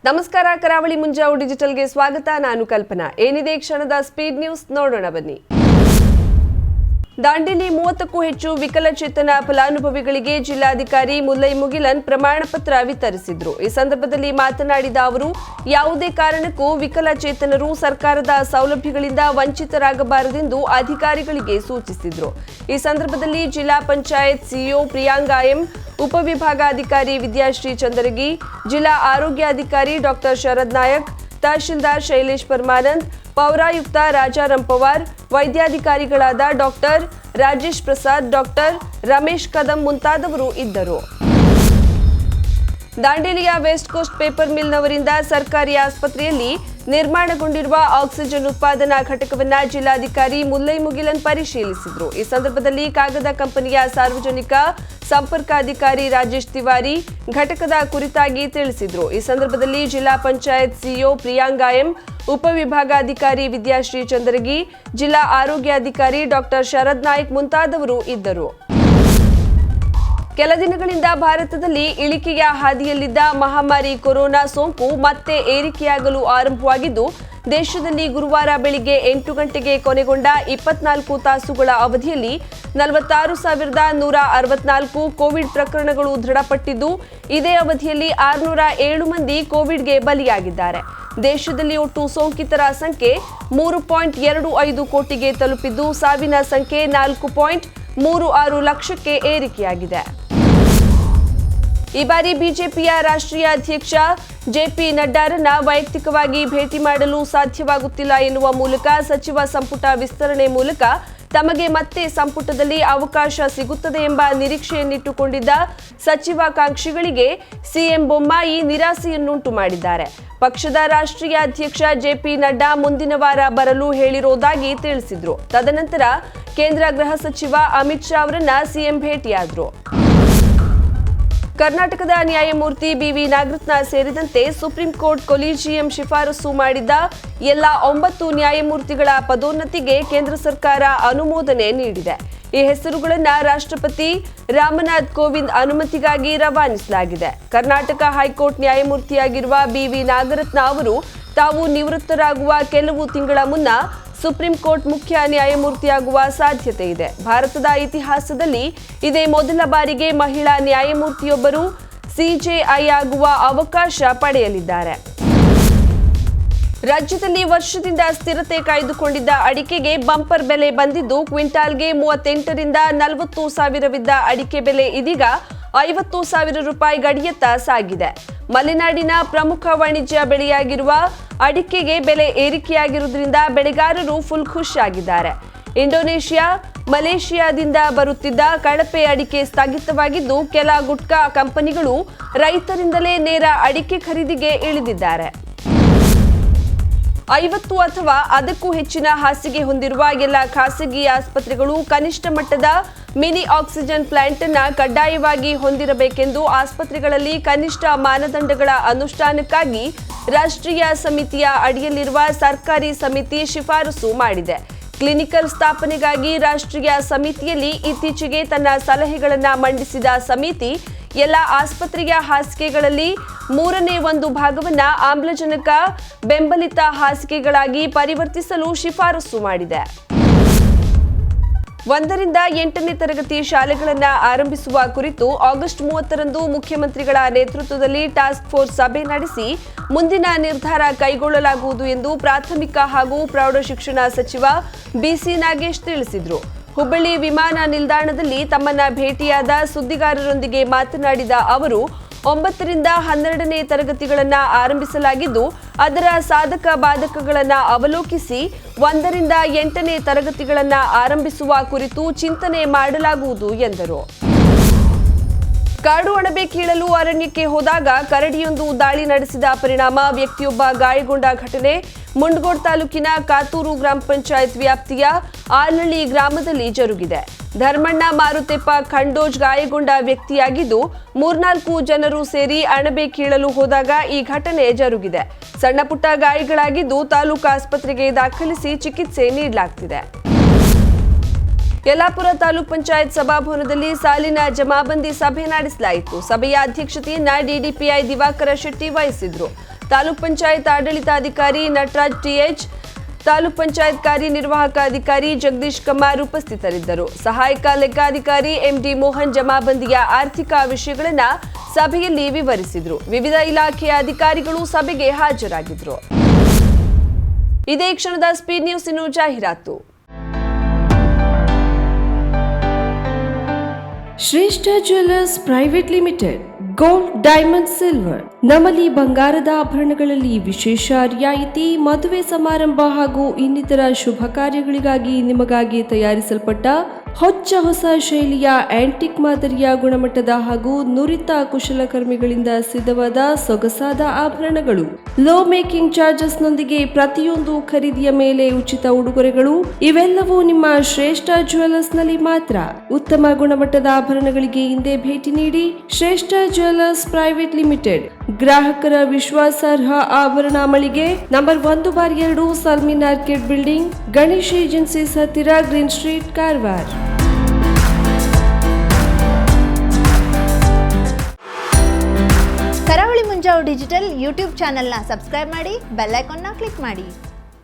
ನಮಸ್ಕಾರ ಕರಾವಳಿ ಮುಂಜಾವು ಡಿಜಿಟಲ್ಗೆ ಸ್ವಾಗತ. ನಾನು ಕಲ್ಪನಾ. ಏನಿದೆ ಕ್ಷಣದ ಸ್ಪೀಡ್ ನ್ಯೂಸ್ ನೋಡೋಣ ಬನ್ನಿ. ದಾಂಡೇಲಿ 30ಕ್ಕೂ ಹೆಚ್ಚು ವಿಕಲಚೇತನ ಫಲಾನುಭವಿಗಳಿಗೆ ಜಿಲ್ಲಾಧಿಕಾರಿ ಮುಲ್ಲೈ ಮುಗಿಲನ್ ಪ್ರಮಾಣ ಪತ್ರ ವಿತರಿಸಿದ್ರು. ಈ ಸಂದರ್ಭದಲ್ಲಿ ಮಾತನಾಡಿದ ಅವರು, ಯಾವುದೇ ಕಾರಣಕ್ಕೂ ವಿಕಲಚೇತನರು ಸರ್ಕಾರದ ಸೌಲಭ್ಯಗಳಿಂದ ವಂಚಿತರಾಗಬಾರದೆಂದು ಅಧಿಕಾರಿಗಳಿಗೆ ಸೂಚಿಸಿದ್ರು. ಈ ಸಂದರ್ಭದಲ್ಲಿ ಜಿಲ್ಲಾ ಪಂಚಾಯತ್ ಸಿಇಒ ಪ್ರಿಯಾಂಗಾ ಎಂ, ಉಪವಿಭಾಗಾಧಿಕಾರಿ ವಿದ್ಯಾಶ್ರೀ ಚಂದರಗಿ, ಜಿಲ್ಲಾ ಆರೋಗ್ಯಾಧಿಕಾರಿ ಡಾಕ್ಟರ್ ಶರದ್ ನಾಯಕ್, ತಹಶೀಲ್ದಾರ್ ಶೈಲೇಶ್ ಪರಮಾನಂದ್, ಪೌರಾಯುಕ್ತ ರಾಜಾರಾಂ ಪವಾರ್, ವೈದ್ಯಾಧಿಕಾರಿಗಳಾದ ಡಾಕ್ಟರ್ ರಾಜೇಶ್ ಪ್ರಸಾದ್, ಡಾಕ್ಟರ್ ರಮೇಶ್ ಕದಂ ಮುಂತಾದವರು ಇದ್ದರು. ದಾಂಡೇಲಿಯ ವೆಸ್ಟ್ ಕೋಸ್ಟ್ ಪೇಪರ್ ಮಿಲ್ನವರಿಂದ ಸರ್ಕಾರಿ ಆಸ್ಪತ್ರೆಯಲ್ಲಿ ನಿರ್ಮಾಣಗೊಂಡಿರುವ ಆಕ್ಸಿಜನ್ ಉತ್ಪಾದನಾ ಘಟಕವನ್ನು ಜಿಲ್ಲಾಧಿಕಾರಿ ಮುಲ್ಲೈ ಮುಗಿಲನ್ ಪರಿಶೀಲಿಸಿದರು. ಈ ಸಂದರ್ಭದಲ್ಲಿ ಕಾಗದ ಕಂಪನಿಯ ಸಾರ್ವಜನಿಕ ಸಂಪರ್ಕಾಧಿಕಾರಿ ರಾಜೇಶ್ ತಿವಾರಿ ಘಟಕದ ಕುರಿತಾಗಿ ತಿಳಿಸಿದರು. ಈ ಸಂದರ್ಭದಲ್ಲಿ ಜಿಲ್ಲಾ ಪಂಚಾಯತ್ ಸಿಇಒ ಪ್ರಿಯಾಂಗಾ ಎಂ, ಉಪವಿಭಾಗಾಧಿಕಾರಿ ವಿದ್ಯಾಶ್ರೀ ಚಂದರಗಿ, ಜಿಲ್ಲಾ ಆರೋಗ್ಯಾಧಿಕಾರಿ ಡಾಕ್ಟರ್ ಶರದ್ ನಾಯಕ್ ಮುಂತಾದವರು ಇದ್ದರು. ಕೆಲ ದಿನಗಳಿಂದ ಭಾರತದಲ್ಲಿ ಇಳಿಕೆಯ ಹಾದಿಯಲ್ಲಿದ್ದ ಮಹಾಮಾರಿ ಕೊರೋನಾ ಸೋಂಕು ಮತ್ತೆ ಏರಿಕೆಯಾಗಲು ಆರಂಭವಾಗಿದ್ದು, ದೇಶದಲ್ಲಿ ಗುರುವಾರ ಬೆಳಿಗ್ಗೆ 8 ಗಂಟೆಗೆ ಕೊನೆಗೊಂಡ 24 ತಾಸುಗಳ ಅವಧಿಯಲ್ಲಿ 46,164 ಕೋವಿಡ್ ಪ್ರಕರಣಗಳು ದೃಢಪಟ್ಟಿದ್ದು, ಇದೇ ಅವಧಿಯಲ್ಲಿ 607 ಮಂದಿ ಕೋವಿಡ್ಗೆ ಬಲಿಯಾಗಿದ್ದಾರೆ. ದೇಶದಲ್ಲಿ ಒಟ್ಟು ಸೋಂಕಿತರ ಸಂಖ್ಯೆ 3.25 ಕೋಟಿಗೆ ತಲುಪಿದ್ದು, ಸಾವಿನ ಸಂಖ್ಯೆ 4.36 ಲಕ್ಷಕ್ಕೆ ಏರಿಕೆಯಾಗಿದೆ. ಈ ಬಾರಿ ಬಿಜೆಪಿಯ ರಾಷ್ಟ್ರೀಯ ಅಧ್ಯಕ್ಷ ಜೆಪಿ ನಡ್ಡಾರನ್ನ ವೈಯಕ್ತಿಕವಾಗಿ ಭೇಟಿ ಮಾಡಲು ಸಾಧ್ಯವಾಗುತ್ತಿಲ್ಲ ಎನ್ನುವ ಮೂಲಕ ಸಚಿವ ಸಂಪುಟ ವಿಸ್ತರಣೆ ಮೂಲಕ ತಮಗೆ ಮತ್ತೆ ಸಂಪುಟದಲ್ಲಿ ಅವಕಾಶ ಸಿಗುತ್ತದೆ ಎಂಬ ನಿರೀಕ್ಷೆಯನ್ನಿಟ್ಟುಕೊಂಡಿದ್ದ ಸಚಿವಾಕಾಂಕ್ಷಿಗಳಿಗೆ ಸಿಎಂ ಬೊಮ್ಮಾಯಿ ನಿರಾಸೆಯನ್ನುಂಟು ಮಾಡಿದ್ದಾರೆ. ಪಕ್ಷದ ರಾಷ್ಟ್ರೀಯ ಅಧ್ಯಕ್ಷ ಜೆಪಿ ನಡ್ಡಾ ಮುಂದಿನ ವಾರ ಬರಲು ಹೇಳಿರುವುದಾಗಿ ತಿಳಿಸಿದ್ರು. ತದನಂತರ ಕೇಂದ್ರ ಗೃಹ ಸಚಿವ ಅಮಿತ್ ಶಾ ಅವರನ್ನ ಸಿಎಂ ಭೇಟಿಯಾದರು. ಕರ್ನಾಟಕದ ನ್ಯಾಯಮೂರ್ತಿ ಬಿವಿ ನಾಗರತ್ನ ಸೇರಿದಂತೆ ಸುಪ್ರೀಂ ಕೋರ್ಟ್ ಕೊಲಿಜಿಯಂ ಶಿಫಾರಸು ಮಾಡಿದ್ದ ಎಲ್ಲ 9 ನ್ಯಾಯಮೂರ್ತಿಗಳ ಪದೋನ್ನತಿಗೆ ಕೇಂದ್ರ ಸರ್ಕಾರ ಅನುಮೋದನೆ ನೀಡಿದೆ. ಈ ಹೆಸರುಗಳನ್ನು ರಾಷ್ಟ್ರಪತಿ ರಾಮನಾಥ್ ಕೋವಿಂದ್ ಅನುಮತಿಗಾಗಿ ರವಾನಿಸಲಾಗಿದೆ. ಕರ್ನಾಟಕ ಹೈಕೋರ್ಟ್ ನ್ಯಾಯಮೂರ್ತಿಯಾಗಿರುವ ಬಿವಿ ನಾಗರತ್ನ ಅವರು ತಾವು ನಿವೃತ್ತರಾಗುವ ಕೆಲವು ತಿಂಗಳ ಮುನ್ನ ಸುಪ್ರೀಂ ಕೋರ್ಟ್ ಮುಖ್ಯ ನ್ಯಾಯಮೂರ್ತಿಯಾಗುವ ಸಾಧ್ಯತೆ ಇದೆ. ಭಾರತದ ಇತಿಹಾಸದಲ್ಲಿ ಇದೇ ಮೊದಲ ಬಾರಿಗೆ ಮಹಿಳಾ ನ್ಯಾಯಮೂರ್ತಿಯೊಬ್ಬರು ಸಿಜೆಐ ಆಗುವ ಅವಕಾಶ ಪಡೆಯಲಿದ್ದಾರೆ. ರಾಜ್ಯದಲ್ಲಿ ವರ್ಷದಿಂದ ಸ್ಥಿರತೆ ಕಾಯ್ದುಕೊಂಡಿದ್ದ ಅಡಿಕೆಗೆ ಬಂಪರ್ ಬೆಲೆ ಬಂದಿದ್ದು, ಕ್ವಿಂಟಾಲ್ಗೆ 38 ರಿಂದ 40 ಸಾವಿರವಿದ್ದ ಅಡಿಕೆ ಬೆಲೆ ಇದೀಗ 50,000 ರೂಪಾಯಿ ಗಡಿಯತ್ತ ಸಾಗಿದೆ. ಮಲೆನಾಡಿನ ಪ್ರಮುಖ ವಾಣಿಜ್ಯ ಬೆಳೆಯಾಗಿರುವ ಅಡಿಕೆಗೆ ಬೆಲೆ ಏರಿಕೆಯಾಗಿರುವುದರಿಂದ ಬೆಳೆಗಾರರು ಫುಲ್ ಖುಷಿಯಾಗಿದ್ದಾರೆ. ಇಂಡೋನೇಷಿಯಾ, ಮಲೇಷಿಯಾದಿಂದ ಬರುತ್ತಿದ್ದ ಕಳಪೆ ಅಡಿಕೆ ಸ್ಥಗಿತವಾಗಿದ್ದು, ಕೆಲ ಗುಟ್ಕಾ ಕಂಪನಿಗಳು ರೈತರಿಂದಲೇ ನೇರ ಅಡಿಕೆ ಖರೀದಿಗೆ ಇಳಿದಿದ್ದಾರೆ. 50 ಅಥವಾ ಅದಕ್ಕೂ ಹೆಚ್ಚಿನ ಹಾಸಿಗೆ ಹೊಂದಿರುವ ಎಲ್ಲ ಖಾಸಗಿ ಆಸ್ಪತ್ರೆಗಳು ಕನಿಷ್ಠ ಮಟ್ಟದ ಮಿನಿ ಆಕ್ಸಿಜನ್ ಪ್ಲಾಂಟ್ ಅನ್ನು ಕಡ್ಡಾಯವಾಗಿ ಹೊಂದಿರಬೇಕೆಂದು ಆಸ್ಪತ್ರೆಗಳಲ್ಲಿ ಕನಿಷ್ಠ ಮಾನದಂಡಗಳ ಅನುಷ್ಠಾನಕ್ಕಾಗಿ ರಾಷ್ಟ್ರೀಯ ಸಮಿತಿಯ ಅಡಿಯಲ್ಲಿರುವ ಸರ್ಕಾರಿ ಸಮಿತಿ ಶಿಫಾರಸು ಮಾಡಿದೆ. ಕ್ಲಿನಿಕಲ್ ಸ್ಥಾಪನೆಗಾಗಿ ರಾಷ್ಟ್ರೀಯ ಸಮಿತಿಯಲ್ಲಿ ಇತ್ತೀಚೆಗೆ ತನ್ನ ಸಲಹೆಗಳನ್ನು ಮಂಡಿಸಿದ ಸಮಿತಿ ಎಲ್ಲ ಆಸ್ಪತ್ರೆಯ ಹಾಸಿಗೆಗಳಲ್ಲಿ 1/3 ಭಾಗವನ್ನು ಆಮ್ಲಜನಕ ಬೆಂಬಲಿತ ಹಾಸಿಗೆಗಳಾಗಿ ಪರಿವರ್ತಿಸಲು ಶಿಫಾರಸು ಮಾಡಿದೆ. 1 ರಿಂದ 8ನೇ ತರಗತಿ ಶಾಲೆಗಳನ್ನು ಆರಂಭಿಸುವ ಕುರಿತು ಆಗಸ್ಟ್ 30ರಂದು ಮುಖ್ಯಮಂತ್ರಿಗಳ ನೇತೃತ್ವದಲ್ಲಿ ಟಾಸ್ಕ್ ಫೋರ್ಸ್ ಸಭೆ ನಡೆಸಿ ಮುಂದಿನ ನಿರ್ಧಾರ ಕೈಗೊಳ್ಳಲಾಗುವುದು ಎಂದು ಪ್ರಾಥಮಿಕ ಹಾಗೂ ಪ್ರೌಢಶಿಕ್ಷಣ ಸಚಿವ ಬಿಸಿ ನಾಗೇಶ್ ತಿಳಿಸಿದರು. ಹುಬ್ಬಳ್ಳಿ ವಿಮಾನ ನಿಲ್ದಾಣದಲ್ಲಿ ತಮ್ಮನ್ನ ಭೇಟಿಯಾದ ಸುದ್ದಿಗಾರರೊಂದಿಗೆ ಮಾತನಾಡಿದ ಅವರು, 9 ರಿಂದ 12ನೇ ತರಗತಿಗಳನ್ನು ಆರಂಭಿಸಲಾಗಿದ್ದು, ಅದರ ಸಾಧಕ ಬಾಧಕಗಳನ್ನು ಅವಲೋಕಿಸಿ 1 ರಿಂದ 8ನೇ ತರಗತಿಗಳನ್ನು ಆರಂಭಿಸುವ ಕುರಿತು ಚಿಂತನೆ ಮಾಡಲಾಗುವುದು ಎಂದರು. ಕಾಡು ಅಣಬೆ ಕೀಳಲು ಅರಣ್ಯಕ್ಕೆ ಹೋದಾಗ ಕರಡಿಯೊಂದು ದಾಳಿ ನಡೆಸಿದ ಪರಿಣಾಮ ವ್ಯಕ್ತಿಯೊಬ್ಬ ಗಾಯಗೊಂಡ ಘಟನೆ ಮುಂಡಗೋಡ್ ತಾಲೂಕಿನ ಕಾತೂರು ಗ್ರಾಮ ಪಂಚಾಯತ್ ವ್ಯಾಪ್ತಿಯ ಆಲಳ್ಳಿ ಗ್ರಾಮದಲ್ಲಿ ಜರುಗಿದೆ. ಧರ್ಮಣ್ಣ ಮಾರುತೆಪ್ಪ ಖಂಡೋಜ್ ಗಾಯಗೊಂಡ ವ್ಯಕ್ತಿಯಾಗಿದ್ದು, 3-4 ಜನರು ಸೇರಿ ಅಣಬೆ ಕೀಳಲು ಹೋದಾಗ ಈ ಘಟನೆ ಜರುಗಿದೆ. ಸಣ್ಣ ಪುಟ್ಟ ಗಾಯಗಳಾಗಿದ್ದು ತಾಲೂಕು ಆಸ್ಪತ್ರೆಗೆ ದಾಖಲಿಸಿ ಚಿಕಿತ್ಸೆ ನೀಡಲಾಗುತ್ತಿದೆ. ಯಲ್ಲಾಪುರ ತಾಲೂಕ್ ಪಂಚಾಯತ್ ಸಭಾಭವನದಲ್ಲಿ ಸಾಲಿನ ಜಮಾಬಂದಿ ಸಭೆ ನಡೆಸಲಾಯಿತು. ಸಭೆಯ ಅಧ್ಯಕ್ಷತೆಯನ್ನ ಡಿಡಿಪಿಐ ದಿವಾಕರ ಶೆಟ್ಟಿ ವಹಿಸಿದ್ರು. ತಾಲೂಕ್ ಪಂಚಾಯತ್ ಆಡಳಿತಾಧಿಕಾರಿ ನಟರಾಜ್ ಟಿಎಚ್, ತಾಲೂಕ್ ಪಂಚಾಯತ್ ಕಾರ್ಯನಿರ್ವಾಹಕ ಅಧಿಕಾರಿ ಜಗದೀಶ್ ಕಮಾರ್ ಉಪಸ್ಥಿತರಿದ್ದರು. ಸಹಾಯಕ ಲೆಕ್ಕಾಧಿಕಾರಿ ಎಂಡಿ ಮೋಹನ್ ಜಮಾಬಂದಿಯ ಆರ್ಥಿಕ ವಿಷಯಗಳನ್ನು ಸಭೆಯಲ್ಲಿ ವಿವರಿಸಿದರು. ವಿವಿಧ ಇಲಾಖೆಯ ಅಧಿಕಾರಿಗಳು ಸಭೆಗೆ ಹಾಜರಾಗಿದ್ದರು. ಇದೇ ಕ್ಷಣದ ಸ್ಪೀಡ್ ನ್ಯೂಸ್ ಇನ್ನು ಜಾಹೀರಾತು. ಶ್ರೇಷ್ಠ jewellers private limited, gold, diamond, silver. ನಮ್ಮಲ್ಲಿ ಬಂಗಾರದ ಆಭರಣಗಳಲ್ಲಿ ವಿಶೇಷ ರಿಯಾಯಿತಿ. ಮದುವೆ ಸಮಾರಂಭ ಹಾಗೂ ಇನ್ನಿತರ ಶುಭ ಕಾರ್ಯಗಳಿಗಾಗಿ ನಿಮಗಾಗಿ ತಯಾರಿಸಲ್ಪಟ್ಟ ಹೊಸ ಶೈಲಿಯ ಆಂಟಿಕ್ ಮಾದರಿಯ ಗುಣಮಟ್ಟದ ಹಾಗೂ ನುರಿತ ಕುಶಲಕರ್ಮಿಗಳಿಂದ ಸಿದ್ಧವಾದ ಸೊಗಸಾದ ಆಭರಣಗಳು. ಲೋ ಮೇಕಿಂಗ್ ಚಾರ್ಜಸ್ ನೊಂದಿಗೆ ಪ್ರತಿಯೊಂದು ಖರೀದಿಯ ಮೇಲೆ ಉಚಿತ ಉಡುಗೊರೆಗಳು. ಇವೆಲ್ಲವೂ ನಿಮ್ಮ ಶ್ರೇಷ್ಠ ಜ್ಯುವೆಲ್ಲರ್ಸ್ ನಲ್ಲಿ ಮಾತ್ರ. ಉತ್ತಮ ಗುಣಮಟ್ಟದ ಆಭರಣಗಳಿಗೆ ಹಿಂದೆ ಭೇಟಿ ನೀಡಿ. ಶ್ರೇಷ್ಠ ಜ್ಯುವೆಲ್ಲರ್ಸ್ ಪ್ರೈವೇಟ್ ಲಿಮಿಟೆಡ್, ಗ್ರಾಹಕರ ವಿಶ್ವಾಸಾರ್ಹ ಆಭರಣ ಮಳಿಗೆ, number 1/2 ಸಲ್ಮಿನ್ orchid building, Ganesh agencies ಹತ್ತಿರ, ಗ್ರೀನ್ ಸ್ಟ್ರೀಟ್, ಕಾರವಾರ. ಕರಾವಳಿ ಮುಂಜಾವು ಡಿಜಿಟಲ್ ಯೂಟ್ಯೂಬ್ ಚಾನೆಲ್ನ ಸಬ್ಸ್ಕ್ರೈಬ್ ಮಾಡಿ, ಬೆಲ್ ಐಕಾನ್ನ ಕ್ಲಿಕ್ ಮಾಡಿ.